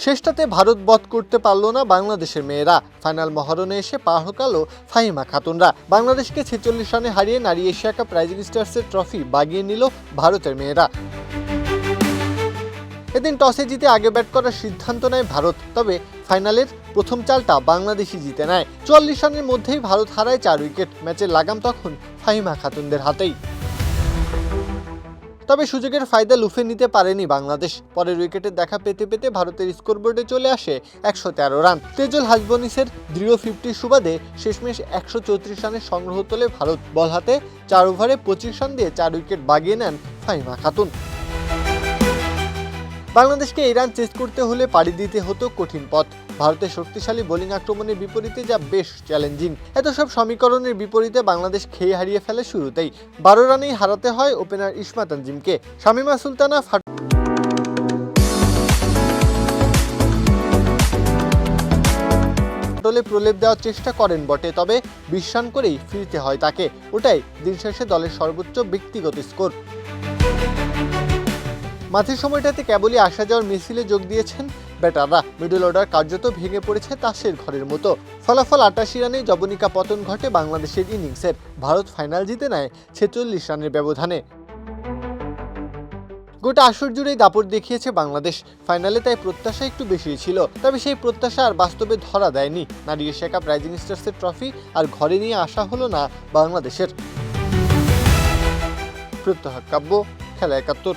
শেষটাতে ভারত বধ করতে পারল না বাংলাদেশের মেয়েরা। ফাইনাল মহারণে এসে পা ঢোকালো ফাহিমা খাতুনরা। বাংলাদেশকে 46 রানে হারিয়ে নারী এশিয়া কাপ রাইজিং স্টার্সের ট্রফি বাগিয়ে নিল ভারতের মেয়েরা। এদিন টসে জিতে আগে ব্যাট করার সিদ্ধান্ত নেয় ভারত, তবে ফাইনালের প্রথম চালটা বাংলাদেশই জিতে নেয়। 44 রানের মধ্যেই ভারত হারায় 4 উইকেট। ম্যাচের লাগাম তখন ফাহিমা খাতুনদের হাতেই। তবে সুযোগের ফায়দা লুফে নিতে পারেনি বাংলাদেশ। পরের উইকেটের দেখা পেতে পেতে ভারতের স্কোরবোর্ডে চলে আসে 113 রান। তেজুল হাসবনিসের দৃঢ় 50 সুবাদে শেষমেশ 134 রানের সংগ্রহ তোলে ভারত। বল হাতে 4 ওভারে 25 রান দিয়ে 4 উইকেট বাগিয়ে নেন ফাহিমা খাতুন। বাংলাদেশকে এই রান চেস করতে হলে পাড়ি দিতে হতো কঠিন পথ। ভারতের শক্তিশালী বোলিং আক্রমণের বিপরীতে যা বেশ চ্যালেঞ্জিং। এত সব সমীকরণের বিপরীতে বাংলাদেশ খেয়ে হারিয়ে ফেলে শুরুতেই। 12 রানেই হারাতে হয় ওপেনার ইশমা তানজিমকে। শামিমা সুলতানা ফাটলে প্রলেপ দেওয়ার চেষ্টা করেন বটে, তবে 20 রান করেই ফিরতে হয় তাকে। ওটাই দিন শেষে দলের সর্বোচ্চ ব্যক্তিগত স্কোর। মাঝের সময়টাতে কেবলই আসা যাওয়ার মিছিলে যোগ দিয়েছেন ব্যাটাররা। মিডল অর্ডার কার্যত ভেঙে পড়েছে তাসের ঘরের মতো। ফলাফল 88 রানে জবনিকা পতন ঘটে বাংলাদেশের ইনিংসের। ভারত ফাইনাল জিতে নেয় 46 রানের ব্যবধানে। গোটা আসর জুড়েই দাপট দেখিয়েছে বাংলাদেশ। ফাইনালে তাই প্রত্যাশা একটু বেশি ছিল, তবে সেই প্রত্যাশা আর বাস্তবে ধরা দেয়নি। নারী এশিয়া কাপ রাইজিং স্টার্সের ট্রফি আর ঘরে নিয়ে আসা হলো না বাংলাদেশের। প্রত্যহ কাব্য, খেলা 71।